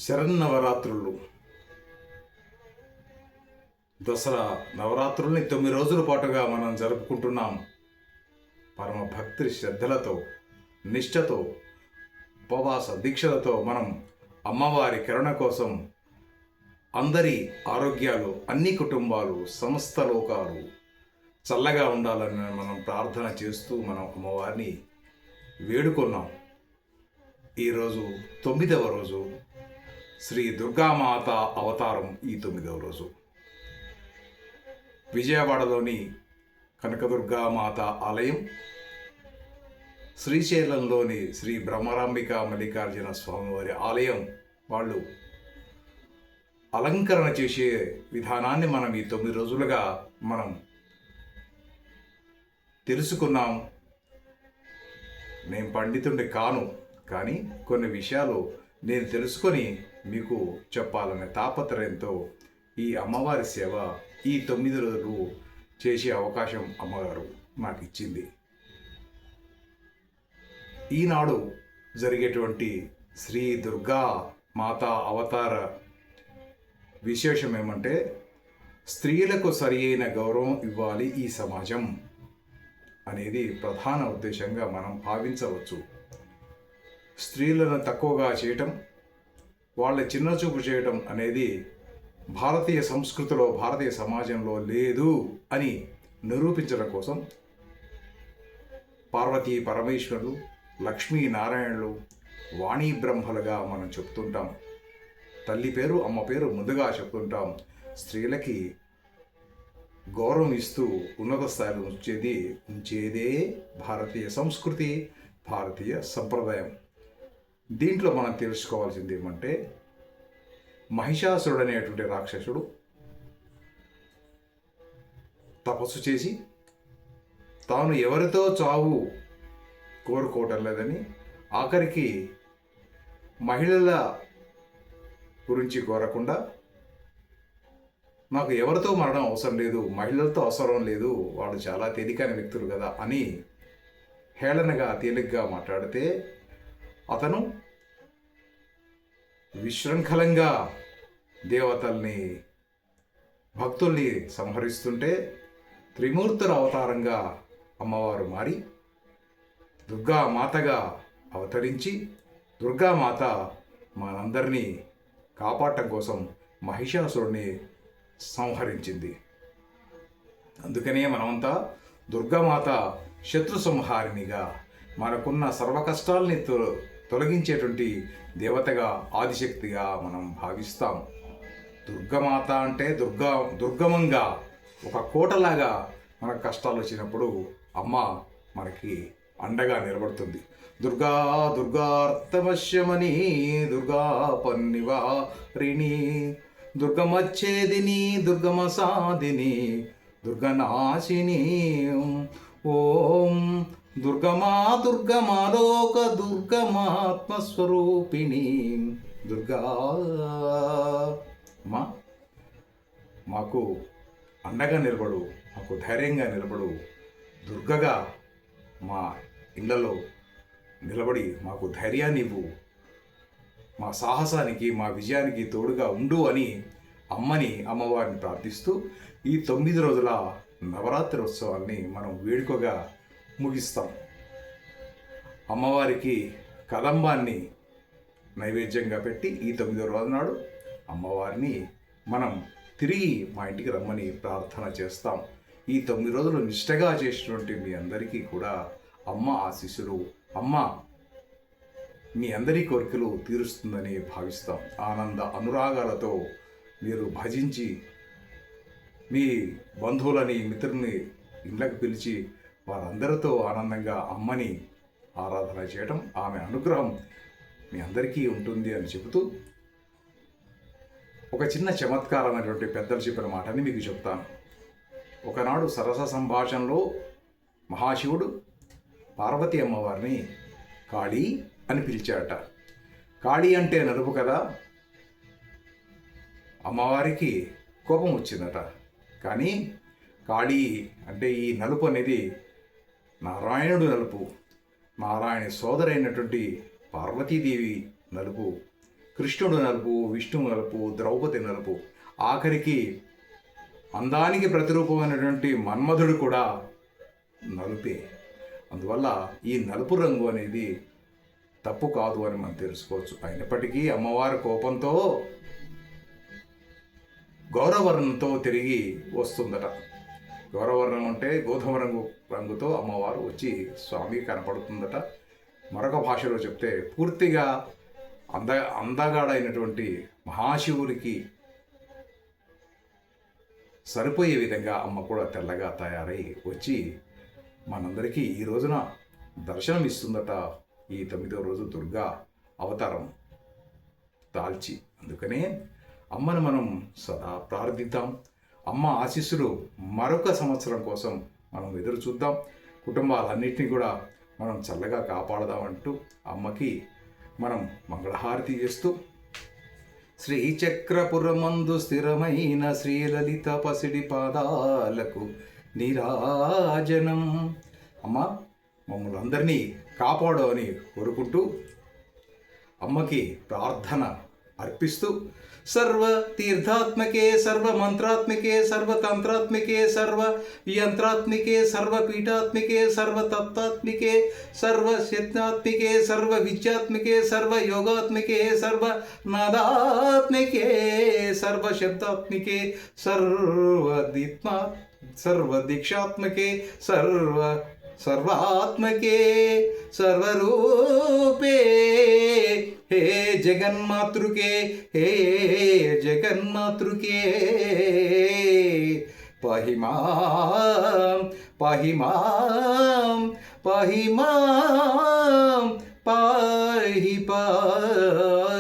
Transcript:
శరన్నవరాత్రులు దసరా నవరాత్రుల్ని 9 రోజుల పాటుగా మనం జరుపుకుంటున్నాం. పరమ భక్తి శ్రద్ధలతో, నిష్ఠతో, ఉపవాస దీక్షలతో మనం అమ్మవారి కరుణ కోసం అందరి ఆరోగ్యాలు, అన్ని కుటుంబాలు, సమస్త లోకాలు చల్లగా ఉండాలని మనం ప్రార్థన చేస్తూ మనం అమ్మవారిని వేడుకున్నాం. ఈరోజు 9వ రోజు, శ్రీ దుర్గామాత అవతారం. ఈ 9వ రోజు విజయవాడలోని కనకదుర్గామాత ఆలయం, శ్రీశైలంలోని శ్రీ బ్రహ్మరాంబిక మల్లికార్జున స్వామివారి ఆలయం వాళ్ళు అలంకరణ చేసే విధానాన్ని మనం ఈ 9 రోజులుగా మనం తెలుసుకున్నాం. నేను పండితుడిని కాను, కానీ కొన్ని విషయాలు నేను తెలుసుకొని మీకు చెప్పాలనే తాపత్రయంతో ఈ అమ్మవారి సేవ ఈ 9 రోజులు చేసే అవకాశం అమ్మగారు నాకు ఇచ్చింది. ఈనాడు జరిగేటువంటి శ్రీ దుర్గా మాత అవతార విశేషం ఏమంటే, స్త్రీలకు సరి అయిన గౌరవం ఇవ్వాలి ఈ సమాజం అనేది ప్రధాన ఉద్దేశంగా మనం భావించవచ్చు. స్త్రీలను తక్కువగా చేయటం, వాళ్ళ చిన్నచూపు చేయటం అనేది భారతీయ సంస్కృతిలో, భారతీయ సమాజంలో లేదు అని నిరూపించడం కోసం పార్వతీ పరమేశ్వరులు, లక్ష్మీనారాయణులు, వాణీ బ్రహ్మలుగా మనం చెప్తుంటాం. తల్లి పేరు, అమ్మ పేరు ముందుగా చెప్తుంటాం. స్త్రీలకి గౌరవం ఇస్తూ ఉన్నత స్థాయిలో ఉంచేదే భారతీయ సంస్కృతి, భారతీయ సంప్రదాయం. దీంట్లో మనం తెలుసుకోవాల్సింది ఏమంటే, మహిషాసురుడు అనేటువంటి రాక్షసుడు తపస్సు చేసి తాను ఎవరితో చావు కోరుకోవటం లేదని, ఆఖరికి మహిళల గురించి కోరకుండా నాకు ఎవరితో మరణం అవసరం లేదు, మహిళలతో అవసరం లేదు, వాళ్ళు చాలా తేలికైన వ్యక్తులు కదా అని హేళనగా తేలిగ్గా మాట్లాడితే, అతను విశృంఖలంగా దేవతల్ని, భక్తుల్ని సంహరిస్తుంటే త్రిమూర్తుల అవతారంగా అమ్మవారు మారి దుర్గామాతగా అవతరించి, దుర్గామాత మనందరినీ కాపాడటం కోసం మహిషాసురుడిని సంహరించింది. అందుకనే మనమంతా దుర్గామాత శత్రు సంహారిణిగా, మనకున్న సర్వ కష్టాలని తొలగించేటువంటి దేవతగా, ఆదిశక్తిగా మనం భావిస్తాం. దుర్గమాత అంటే దుర్గమంగా, ఒక కోటలాగా మనకు కష్టాలు వచ్చినప్పుడు అమ్మ మనకి అండగా నిలబడుతుంది. దుర్గా దుర్గార్థమశ్యమని, దుర్గా పన్నివారిణి, దుర్గమచ్ఛేదిని, దుర్గమసాదిని, దుర్గనాశిని. ఓం దుర్గమా దుర్గమాలోక దుర్గమాత్మస్వరూపిణి దుర్గా. మాకు అండగా నిలబడు, మాకు ధైర్యంగా నిలబడు, దుర్గగా మా ఇళ్లలో నిలబడి మాకు ధైర్యాన్ని ఇవ్వు, మా సాహసానికి, మా విజయానికి తోడుగా ఉండు అని అమ్మవారిని ప్రార్థిస్తూ ఈ 9 రోజుల నవరాత్రి ఉత్సవాన్ని మనం వేడుకగా ముగిస్తాం. అమ్మవారికి కదంబాన్ని నైవేద్యంగా పెట్టి ఈ 9వ రోజు నాడు అమ్మవారిని మనం తిరిగి మా ఇంటికి రమ్మని ప్రార్థన చేస్తాం. ఈ 9 రోజులు నిష్టగా చేసినటువంటి మీ అందరికీ కూడా అమ్మ ఆశీస్సులు, అమ్మ మీ అందరి కోరికలు తీరుస్తుందని భావిస్తాం. ఆనంద అనురాగాలతో మీరు భజించి మీ బంధువులని, మిత్రుల్ని ఇళ్ళకు పిలిచి వారందరితో ఆనందంగా అమ్మని ఆరాధన చేయడం, ఆమె అనుగ్రహం మీ అందరికీ ఉంటుంది అని చెబుతూ, ఒక చిన్న చమత్కారమైనటువంటి పెద్దలు చెప్పిన మాటని మీకు చెప్తాను. ఒకనాడు సరస సంభాషణలో మహాశివుడు పార్వతీ అమ్మవారిని కాళీ అని పిలిచాడట. కాళీ అంటే నలుపు కదా. అమ్మవారికి కోపం వచ్చిందట. కానీ కాళీ అంటే ఈ నలుపు అనేది నారాయణుడు నలుపు, నారాయణ సోదరైనటువంటి పార్వతీదేవి నలుపు. కృష్ణుడు నలుపు, విష్ణువు నలుపు, ద్రౌపది నలుపు, ఆఖరికి అందానికి ప్రతిరూపమైనటువంటి మన్మధుడు కూడా నలుపే. అందువల్ల ఈ నలుపు రంగు అనేది తప్పు కాదు అని మనం తెలుసుకోవచ్చు. అయినప్పటికీ అమ్మవారి కోపంతో గౌరవర్ణంతో తిరిగి వస్తుందట. గౌరవర్ణం అంటే గోధుమ రంగుతో అమ్మవారు వచ్చి స్వామి కనపడుతుందట. మరొక భాషలో చెప్తే పూర్తిగా అందగాడైనటువంటి మహాశివుడికి సరిపోయే విధంగా అమ్మ కూడా తెల్లగా తయారై వచ్చి మనందరికీ ఈ రోజున దర్శనం ఇస్తుందట. ఈ 9వ రోజు దుర్గా అవతారం దాల్చి. అందుకనే అమ్మను మనం సదా ప్రార్థిద్దాం. అమ్మ ఆశీస్సులు మరొక సంవత్సరం కోసం మనం ఎదురు చూద్దాం. కుటుంబాలన్నింటినీ కూడా మనం చల్లగా కాపాడదామంటూ అమ్మకి మనం మంగళహారతి చేస్తూ శ్రీచక్రపురమందు స్థిరమైన శ్రీలలిత పసిడి పాదాలకు నీరాజనం. అమ్మ మమ్మల్ని అందరినీ కాపాడమని కోరుకుంటూ అమ్మకి ప్రార్థన అర్పిస్తూ సర్వ తీర్థాత్మకే, సర్వ మంత్రాత్మికే, సర్వ తంత్రాత్మికే, సర్వ యంత్రాత్మికే, సర్వ పీఠాత్మికే, సర్వ తత్వాత్మికే, సర్వ శత్నాత్మికే, సర్వ విద్యాత్మికే, సర్వ యోగాత్మికే, సర్వ నాదాత్మికే, సర్వ శబ్దాత్మికే, సర్వ దీక్షాత్మకే, सर्वात्मके सर्वरूपे हे जगन्मातृके, हे जगन्मातृके पाहि मां, पाहि मां, पाहि मां, पाहि पाहि